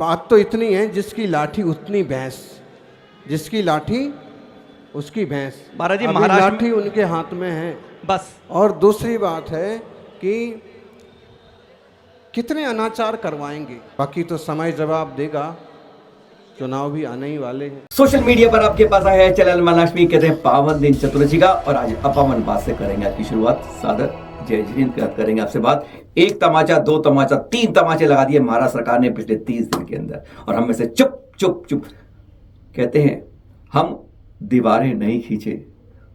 बात तो इतनी है, जिसकी लाठी उतनी भैंस, जिसकी लाठी उसकी भैंस। महाराज जी, अभी महाराष्ट्र लाठी उनके हाथ में है। बस और दूसरी बात है कि कितने अनाचार करवाएंगे, बाकी तो समय जवाब देगा। चुनाव भी आने ही वाले हैं। सोशल मीडिया पर आपके पास आया है चैनल महालक्ष्मी, कहते हैं पावन दिन चतुर्दशी का, और आज अपावन बात से करेंगे आज की शुरुआत। सादर जय हिंद के साथ करेंगे आपसे बात। एक तमाचा, दो तमाचा, तीन तमाचे लगा दिए महाराष्ट्र सरकार ने पिछले 30 दिन के अंदर, और हम में से चुप चुप चुप कहते हैं हम दीवारें नहीं खींचे,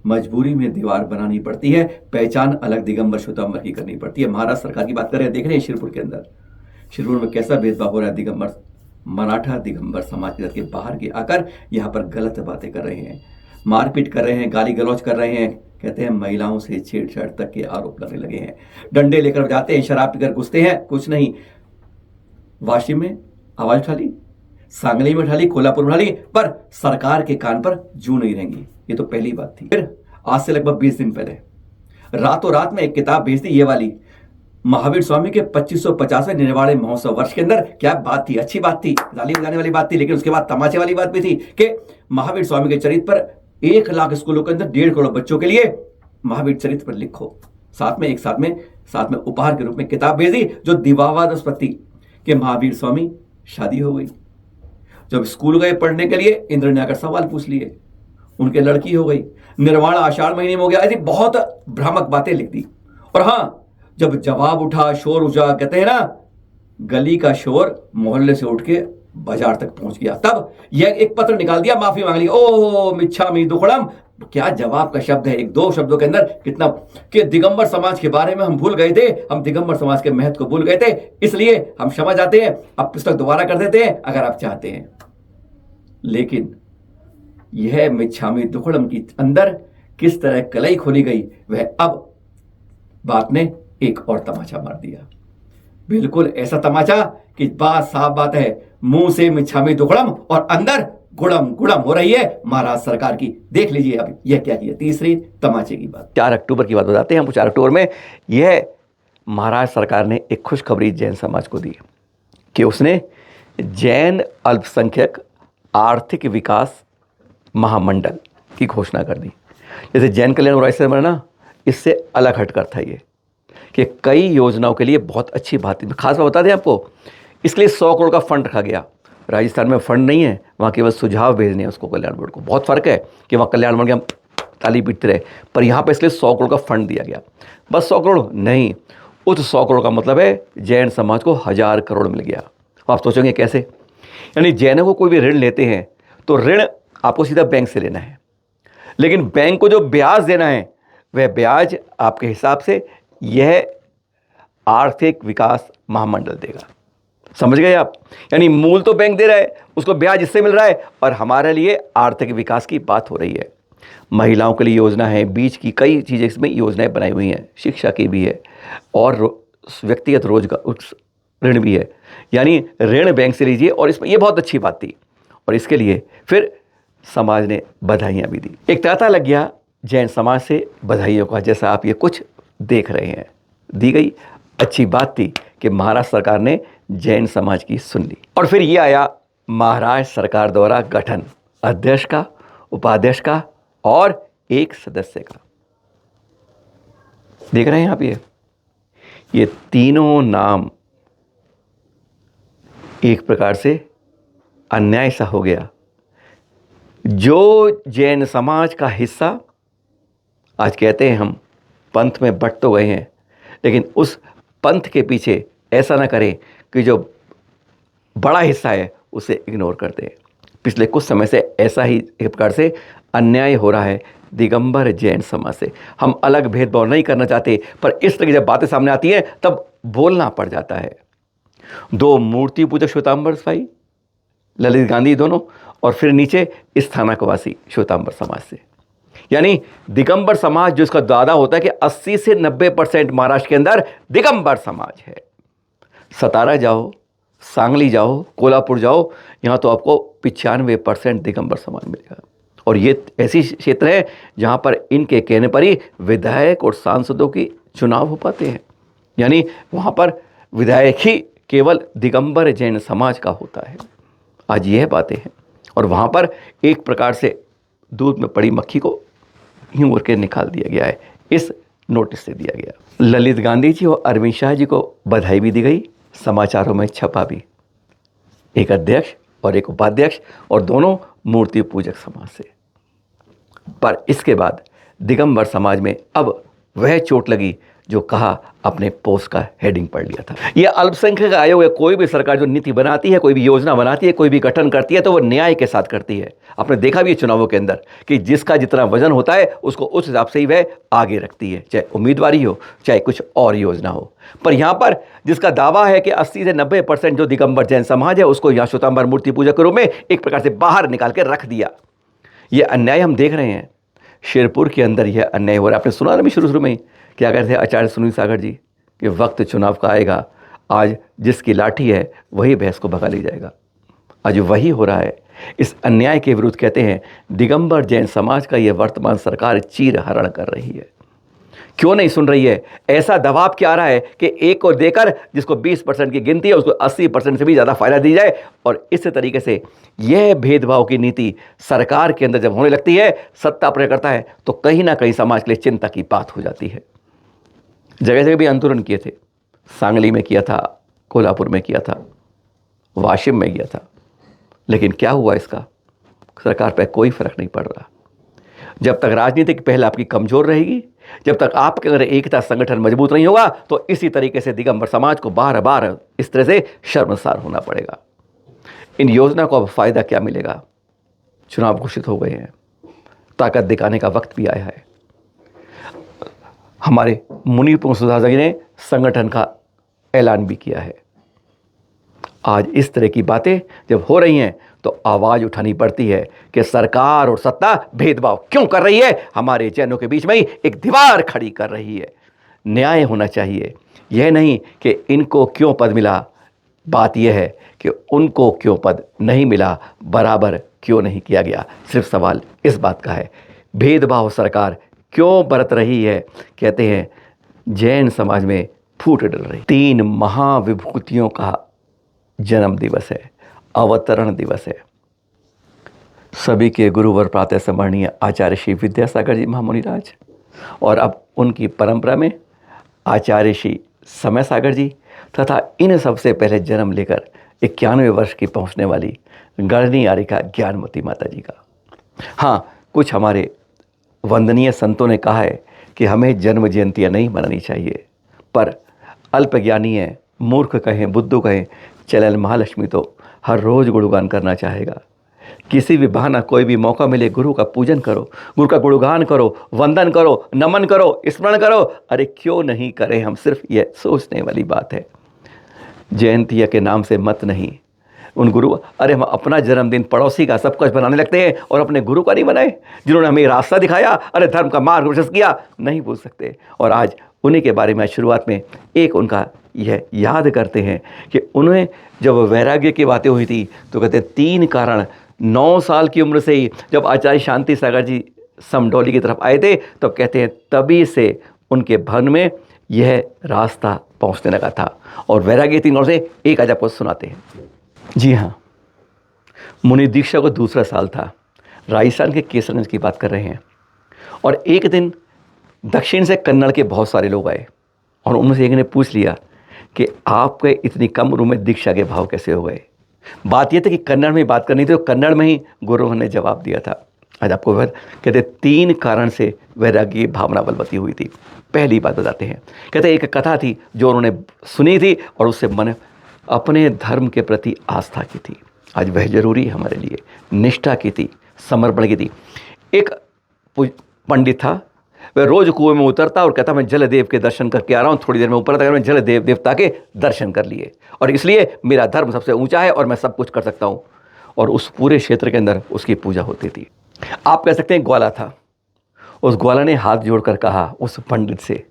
मजबूरी में दीवार बनानी पड़ती है, पहचान अलग दिगंबर श्वेतांबर की करनी पड़ती है। महाराष्ट्र सरकार की बात कर रहे हैं, देख रहे हैं शिरपुर के अंदर, शिरपुर में कैसा भेदभाव हो रहा है। दिगंबर मराठा दिगंबर समाज के बाहर के आकर यहाँ पर गलत बातें कर रहे हैं, मारपीट कर रहे हैं, गाली गलौज कर रहे हैं, कहते हैं महिलाओं से छेड़छाड़ तक के आरोप लगने लगे हैं। डंडे लेकर जाते हैं, शराब पीकर घुसते हैं, कुछ नहीं। वाशिम में आवाज उठा ली, सांगली में उठा ली, कोल्हापुर में उठा ली, पर सरकार के कान पर जू नहीं रहेंगी। ये तो पहली बात थी। फिर आज से लगभग 20 दिन पहले रातों रात में एक किताब भेज दी, ये वाली महावीर स्वामी के 2550वें निर्वाणे महोत्सव वर्ष के अंदर। क्या बात थी, अच्छी बात थी, ताली बजाने वाली बात थी, लेकिन उसके बाद तमाचे वाली बात भी थी कि महावीर स्वामी के चरित्र पर 1 लाख स्कूलों के अंदर 1.5 करोड़ बच्चों के लिए महावीर चरित्र पर लिखो। साथ में उपहार के रूप में किताब भेज दी, जो दिवावादस्पति कि महावीर स्वामी शादी हो गई। जब स्कूल गए पढ़ने के लिए, इंद्र ने आकर सवाल पूछ लिए, उनके लड़की हो गई, निर्वाण आषाढ़ महीने में हो गया। ऐसी बहुत भ्रामक बातें लिख दी। और हाँ, जब जवाब उठा, शोर उठा, कहते हैं ना, गली का शोर मोहल्ले से उठ के बाजार तक पहुंच गया, तब यह एक पत्र निकाल दिया, माफी मांग ली। ओ मिच्छामि दुक्कडम, क्या जवाब का शब्द है, 1-2 शब्दों के अंदर कितना कि दिगंबर समाज के बारे में हम भूल गए थे, हम दिगंबर समाज के महत्व को भूल गए थे, इसलिए हम क्षमा चाहते हैं, अब पुस्तक दोबारा कर देते हैं अगर आप चाहते हैं। लेकिन यह मिच्छामि दुक्कडम के अंदर किस तरह कलई खोली गई, वह अब बात ने एक और तमाचा मार दिया। बिल्कुल ऐसा तमाचा कि बात साफ बात है, मुंह से मिच्छामि दुक्कडम और अंदर गुड़म गुड़म हो रही है महाराष्ट्र सरकार की। देख लीजिए अब यह क्या किया, तीसरी तमाचे की बात। 4 अक्टूबर की बात बताते हैं हमको। 4 अक्टूबर में यह महाराष्ट्र सरकार ने एक खुशखबरी जैन समाज को दी कि उसने जैन अल्पसंख्यक आर्थिक विकास महामंडल की घोषणा कर दी। जैसे जैन कल्याण राष्ट्र ना, इससे अलग हटकर था ये कि कई योजनाओं के लिए बहुत अच्छी बात थी। खास बात बता दें आपको, इसके लिए 100 करोड़ का फंड रखा गया। राजस्थान में फंड नहीं है, वहाँ केवल सुझाव भेजने हैं उसको कल्याण बोर्ड को। बहुत फ़र्क है कि वहाँ कल्याण बोर्ड के हम ताली पीटते रहे, पर यहाँ पे इसलिए 100 करोड़ का फंड दिया गया। बस 100 करोड़ नहीं, उस 100 करोड़ का मतलब है जैन समाज को 1000 करोड़ मिल गया। आप सोचेंगे कैसे? यानी जैनों को कोई भी ऋण लेते हैं तो ऋण आपको सीधा बैंक से लेना है, लेकिन बैंक को जो ब्याज देना है वह ब्याज आपके हिसाब से यह आर्थिक विकास महामंडल देगा। समझ गए आप? यानी मूल तो बैंक दे रहा है, उसको ब्याज इससे मिल रहा है, और हमारे लिए आर्थिक विकास की बात हो रही है। महिलाओं के लिए योजना है, बीच की कई चीज़ें इसमें योजनाएं बनाई हुई हैं, शिक्षा की भी है और व्यक्तिगत रोजगार ऋण भी है। यानी ऋण बैंक से लीजिए, और इसमें ये बहुत अच्छी बात थी, और इसके लिए फिर समाज ने बधाइयाँ भी दी। एक तांता लग गया जैन समाज से बधाइयों का, जैसा आप ये कुछ देख रहे हैं, दी गई। अच्छी बात थी कि महाराष्ट्र सरकार ने जैन समाज की सुन ली। और फिर ये आया महाराष्ट्र सरकार द्वारा गठन, अध्यक्ष का, उपाध्यक्ष का और एक सदस्य का। देख रहे हैं आप ये तीनों नाम एक प्रकार से अन्याय सा हो गया। जो जैन समाज का हिस्सा, आज कहते हैं हम पंथ में बट तो गए हैं, लेकिन उस पंथ के पीछे ऐसा ना करें कि जो बड़ा हिस्सा है उसे इग्नोर कर दें। पिछले कुछ समय से ऐसा ही एक प्रकार से अन्याय हो रहा है दिगंबर जैन समाज से। हम अलग भेदभाव नहीं करना चाहते, पर इस तरह की जब बातें सामने आती हैं तब बोलना पड़ जाता है। 2 मूर्ति पूजक श्वेतांबर भाई, ललित गांधी दोनों, और फिर नीचे स्थानकवासी श्वेतांबर समाज से। यानी दिगंबर समाज जो इसका दादा होता है कि 80 से 90% महाराष्ट्र के अंदर दिगंबर समाज है। सतारा जाओ, सांगली जाओ, कोल्हापुर जाओ, यहाँ तो आपको 95% दिगंबर समाज मिलेगा। और ये ऐसी क्षेत्र है जहाँ पर इनके कहने पर ही विधायक और सांसदों की चुनाव हो पाते हैं। यानी वहाँ पर विधायक ही केवल दिगंबर जैन समाज का होता है। आज यह बातें हैं और वहाँ पर एक प्रकार से दूध में पड़ी मक्खी को यूं करके निकाल दिया गया है, इस नोटिस से दिया गया। ललित गांधी जी और अरविंद शाह जी को बधाई भी दी गई, समाचारों में छपा भी। एक अध्यक्ष और एक उपाध्यक्ष और दोनों मूर्ति पूजक समाज से। पर इसके बाद दिगंबर समाज में अब वह चोट लगी जो कहा अपने पोस्ट का हेडिंग पढ़ लिया था। यह अल्पसंख्यक आयोग है, कोई भी सरकार जो नीति बनाती है, कोई भी योजना बनाती है, कोई भी गठन करती है तो वो न्याय के साथ करती है। आपने देखा भी है चुनावों के अंदर कि जिसका जितना वजन होता है उसको उस हिसाब से ही वह आगे रखती है, चाहे उम्मीदवारी हो चाहे कुछ और योजना हो। पर यहाँ पर जिसका दावा है कि 80 से 90% जो दिगंबर जैन समाज है उसको यहाँ श्वेतांबर मूर्ति पूजा के रूप में एक प्रकार से बाहर निकाल के रख दिया। ये अन्याय हम देख रहे हैं, शेरपुर के अंदर यह अन्याय हो रहा है। आपने सुना ना भी शुरू में क्या कहते थे आचार्य सुनील सागर जी कि वक्त चुनाव का आएगा, आज जिसकी लाठी है वही भैंस को भगा ले जाएगा। आज वही हो रहा है। इस अन्याय के विरुद्ध कहते हैं दिगंबर जैन समाज का यह वर्तमान सरकार चीरहरण कर रही है। क्यों नहीं सुन रही है? ऐसा दबाव क्या आ रहा है कि एक को देकर जिसको 20% की गिनती है उसको 80% से भी ज़्यादा फायदा दी जाए। और इस तरीके से यह भेदभाव की नीति सरकार के अंदर जब होने लगती है, सत्ता प्रयोग करता है, तो कहीं ना कहीं समाज के लिए चिंता की बात हो जाती है। जगह जगह भी आंदोलन किए थे, सांगली में किया था, कोल्हापुर में किया था, वाशिम में किया था, लेकिन क्या हुआ इसका? सरकार पर कोई फर्क नहीं पड़ रहा। जब तक राजनीतिक पहल आपकी कमजोर रहेगी, जब तक आपके अंदर एकता संगठन मजबूत नहीं होगा, तो इसी तरीके से दिगंबर समाज को बार बार इस तरह से शर्मसार होना पड़ेगा। इन योजना को अब फायदा क्या मिलेगा? चुनाव घोषित हो गए हैं, ताकत दिखाने का वक्त भी आया है। हमारे मुनि सुधार जी ने संगठन का ऐलान भी किया है। आज इस तरह की बातें जब हो रही हैं तो आवाज उठानी पड़ती है कि सरकार और सत्ता भेदभाव क्यों कर रही है, हमारे जैनों के बीच में ही एक दीवार खड़ी कर रही है। न्याय होना चाहिए, यह नहीं कि इनको क्यों पद मिला, बात यह है कि उनको क्यों पद नहीं मिला, बराबर क्यों नहीं किया गया। सिर्फ सवाल इस बात का है, भेदभाव सरकार क्यों बरत रही है। कहते हैं जैन समाज में फूट डल रही। 3 महाविभूतियों का जन्म दिवस है, अवतरण दिवस है। सभी के गुरुवर प्रातः स्मरणीय आचार्य श्री विद्यासागर जी महामुनिराज, और अब उनकी परंपरा में आचार्य श्री समय सागर जी तथा इन सबसे पहले जन्म लेकर 91 वर्ष की पहुंचने वाली गणनी आरिका ज्ञानमती माता जी का। हाँ, कुछ हमारे वंदनीय संतों ने कहा है कि हमें जन्म जयंतियाँ नहीं मनानी चाहिए, पर अल्पज्ञानी है, मूर्ख कहें, बुद्धू कहें, चलल महालक्ष्मी तो हर रोज़ गुणगान करना चाहेगा। किसी भी बहाना, कोई भी मौका मिले, गुरु का पूजन करो, गुरु का गुणगान करो, वंदन करो, नमन करो, स्मरण करो। अरे क्यों नहीं करें हम? सिर्फ ये सोचने वाली बात है। जयंतिया के नाम से मत नहीं उन गुरु, अरे हम अपना जन्मदिन पड़ोसी का सब कुछ बनाने लगते हैं और अपने गुरु का नहीं बनाए, जिन्होंने हमें रास्ता दिखाया, अरे धर्म का मार्ग प्रशस्त किया, नहीं भूल सकते। और आज उन्हीं के बारे में शुरुआत में एक उनका यह याद करते हैं कि उन्हें जब वैराग्य की बातें हुई थी तो कहते 3 कारण, 9 साल की उम्र से ही जब आचार्य शांति सागर जी समडौली की तरफ आए थे, तब कहते हैं तभी से उनके मन में यह रास्ता पहुंचने लगा था। और वैराग्य 3 और से एक आज आपको सुनाते हैं। जी हाँ, मुनि दीक्षा को दूसरा साल था। राजस्थान के केसरगंज की बात कर रहे हैं। और एक दिन दक्षिण से कन्नड़ के बहुत सारे लोग आए और उनमें से एक ने पूछ लिया कि आपके इतनी कम उम्र में दीक्षा के भाव कैसे हो गए। बात यह थी कि कन्नड़ में बात करनी थी, तो कन्नड़ में ही गुरु ने जवाब दिया था। आज आपको कहते 3 कारण से वैराग्य की भावना बलवती हुई थी। पहली बात बताते हैं, कहते एक कथा थी जो उन्होंने सुनी थी और उससे मन अपने धर्म के प्रति आस्था की थी। आज वह जरूरी है हमारे लिए, निष्ठा की थी, समर्पण की थी। एक पंडित था, वह रोज कुएं में उतरता और कहता मैं जलदेव के दर्शन करके आ रहा हूँ, थोड़ी देर में ऊपर तक मैं जलदेव देवता के दर्शन कर लिए और इसलिए मेरा धर्म सबसे ऊंचा है और मैं सब कुछ कर सकता हूँ। और उस पूरे क्षेत्र के अंदर उसकी पूजा होती थी। आप कह सकते हैं ग्वाला था। उस ग्वाला ने हाथ जोड़कर कहा उस पंडित से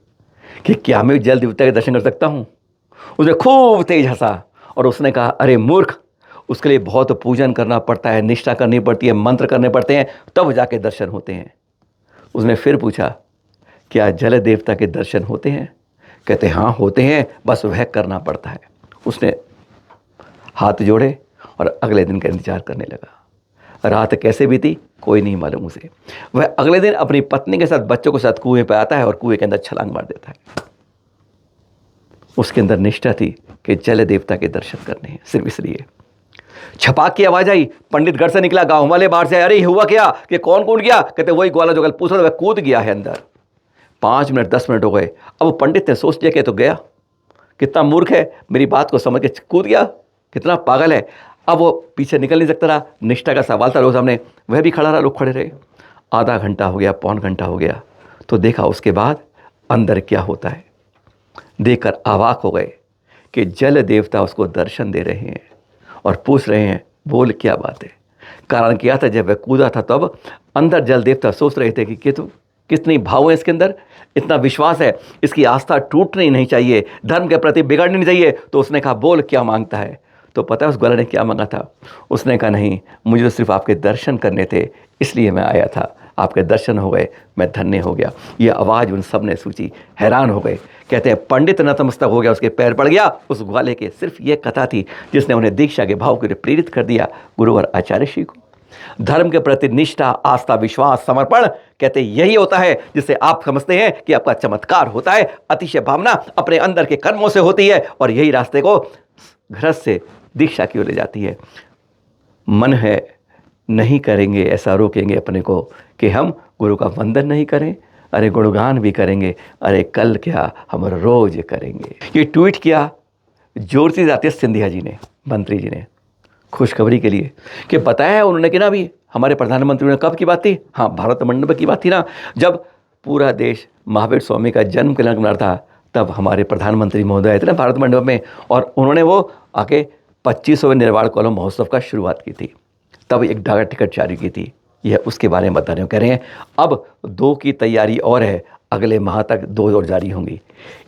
कि क्या मैं जल देवता के दर्शन कर सकता हूँ? उसने खूब तेज हंसा और उसने कहा अरे मूर्ख, उसके लिए बहुत पूजन करना पड़ता है, निष्ठा करनी पड़ती है, मंत्र करने पड़ते हैं, तब जाके दर्शन होते हैं। उसने फिर पूछा क्या जल देवता के दर्शन होते हैं? कहते हाँ होते हैं, बस वह करना पड़ता है। उसने हाथ जोड़े और अगले दिन का इंतजार करने लगा। रात कैसे बीती कोई नहीं मालूम उसे। वह अगले दिन अपनी पत्नी के साथ बच्चों के साथ कुएं पर आता है और कुएं के अंदर छलांग मार देता है। उसके अंदर निष्ठा थी कि जल देवता के दर्शन करने हैं, सिर्फ इसलिए। छपाक की आवाज आई, पंडित घर से निकला, गांव वाले बाहर से, अरे हुआ क्या, कि कौन कूद गया? कहते वही ग्वाला जो कल पूछ रहा था, वह कूद गया है अंदर। 5 मिनट 10 मिनट हो गए। अब पंडित ने सोच लिया कि तो गया, कितना मूर्ख है, मेरी बात को समझ के कूद गया, कितना पागल है। अब वो पीछे निकल नहीं सकता रहा, निष्ठा का सवाल था लोग सामने, वह भी खड़ा रहा, लोग खड़े रहे। आधा घंटा हो गया, पौन घंटा हो गया, तो देखा उसके बाद अंदर क्या होता है। देखकर अवाक हो गए कि जल देवता उसको दर्शन दे रहे हैं और पूछ रहे हैं, बोल क्या बात है। कारण क्या था, जब वह कूदा था तब अंदर जल देवता सोच रहे थे कि तो कितनी भाव है इसके अंदर, इतना विश्वास है, इसकी आस्था टूटनी नहीं चाहिए, धर्म के प्रति बिगड़नी नहीं चाहिए। तो उसने कहा, बोल क्या मांगता है। तो पता है उस ग्वाला ने क्या मांगा था? उसने कहा, नहीं, मुझे तो सिर्फ आपके दर्शन करने थे, इसलिए मैं आया था, आपके दर्शन हो गए, मैं धन्य हो गया। ये आवाज़ उन सब ने सूझी, हैरान हो गए। कहते हैं पंडित नतमस्तक हो गया, उसके पैर पड़ गया उस ग्वाले के। सिर्फ ये कथा थी जिसने उन्हें दीक्षा के भाव के लिए प्रेरित कर दिया, गुरु और आचार्य श्री को। धर्म के प्रति निष्ठा, आस्था, विश्वास, समर्पण, कहते यही होता है जिससे आप समझते हैं कि आपका चमत्कार होता है। अतिशय भावना अपने अंदर के कर्मों से होती है और यही रास्ते को गृहस्थ से दीक्षा की ओर ले जाती है। मन है नहीं करेंगे, ऐसा रोकेंगे अपने को कि हम गुरु का वंदन नहीं करें, अरे गुणगान भी करेंगे, अरे कल क्या हम रोज करेंगे। ये ट्वीट किया ज्योतिरादित्य सिंधिया जी ने, मंत्री जी ने, खुशखबरी के लिए, कि पता है उन्होंने कि ना, अभी हमारे प्रधानमंत्री ने कब की बात थी, हाँ भारत मंडप की बात थी ना, जब पूरा देश महावीर स्वामी का जन्म कल्याण मना था, तब हमारे प्रधानमंत्री महोदय आए थे ना भारत मंडप में, और उन्होंने वो आके 2500वें निर्वाण कॉलम महोत्सव का शुरुआत की थी, तब एक डाक टिकट जारी की थी। यह उसके बारे में बता रहे हो, कह रहे हैं अब 2 की तैयारी और है, अगले माह तक 2 और जारी होंगी।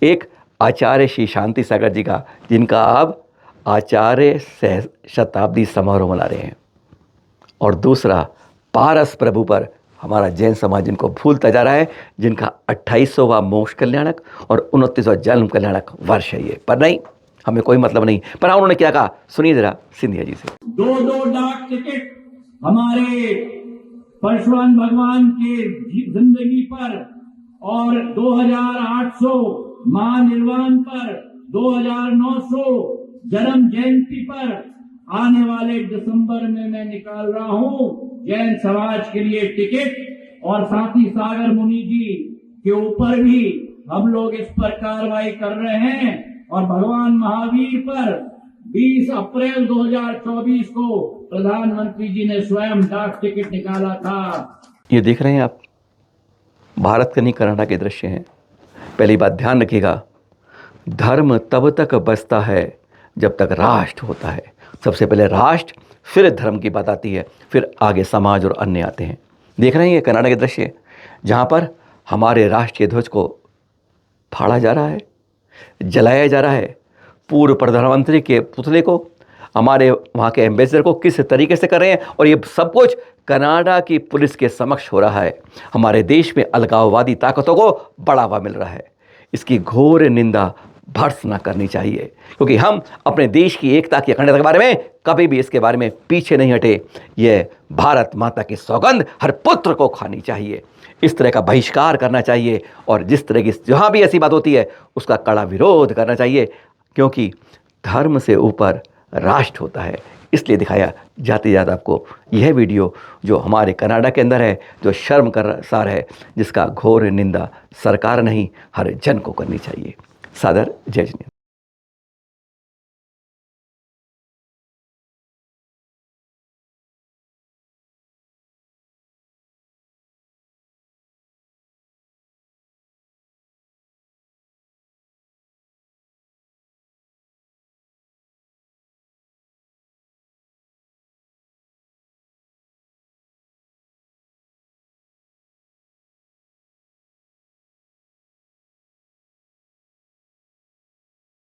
एक आचार्य श्री शांति सागर जी का, जिनका अब आचार्य शताब्दी समारोह मना रहे हैं, और दूसरा पारस प्रभु पर हमारा जैन समाज जिनको भूलता जा रहा है, जिनका 28वां मोक्ष कल्याणक और 29वां जन्म कल्याणक वर्ष है ये। पर नहीं, हमें कोई मतलब नहीं। पर उन्होंने क्या कहा, सुनिए जरा सिंधिया जी से। 2 डाक टिकट हमारे परशुराम भगवान के जिंदगी पर और 2800 महानिर्वाण पर, 2900 जन्म जयंती पर आने वाले दिसंबर में मैं निकाल रहा हूं जैन समाज के लिए टिकट। और साथ ही सागर मुनि जी के ऊपर भी हम लोग इस पर कार्रवाई कर रहे हैं, और भगवान महावीर पर 20 अप्रैल 2024 को प्रधानमंत्री जी ने स्वयं डाक टिकट निकाला था। ये देख रहे हैं आप, भारत का नहीं कनाडा के दृश्य हैं। पहली बात ध्यान रखिएगा, धर्म तब तक बचता है जब तक राष्ट्र होता है। सबसे पहले राष्ट्र, फिर धर्म की बात आती है, फिर आगे समाज और अन्य आते हैं। देख रहे हैं ये कनाडा के दृश्य, जहाँ पर हमारे राष्ट्रीय ध्वज को फाड़ा जा रहा है, जलाया जा रहा है, पूर्व प्रधानमंत्री के पुतले को, हमारे वहाँ के एम्बेसडर को किस तरीके से कर रहे हैं, और ये सब कुछ कनाडा की पुलिस के समक्ष हो रहा है। हमारे देश में अलगाववादी ताकतों को बढ़ावा मिल रहा है। इसकी घोर निंदा भर्स न करनी चाहिए, क्योंकि हम अपने देश की एकता की अखंडता के बारे में कभी भी इसके बारे में पीछे नहीं हटे। यह भारत माता की सौगंध हर पुत्र को खानी चाहिए। इस तरह का बहिष्कार करना चाहिए, और जिस तरह की जहाँ भी ऐसी बात होती है उसका कड़ा विरोध करना चाहिए, क्योंकि धर्म से ऊपर राष्ट्र होता है। इसलिए दिखाया जाते जाते आपको यह वीडियो जो हमारे कनाडा के अंदर है, जो शर्म कर सार है, जिसका घोर निंदा सरकार नहीं हर जन को करनी चाहिए। सादर जय जिनेंद्र।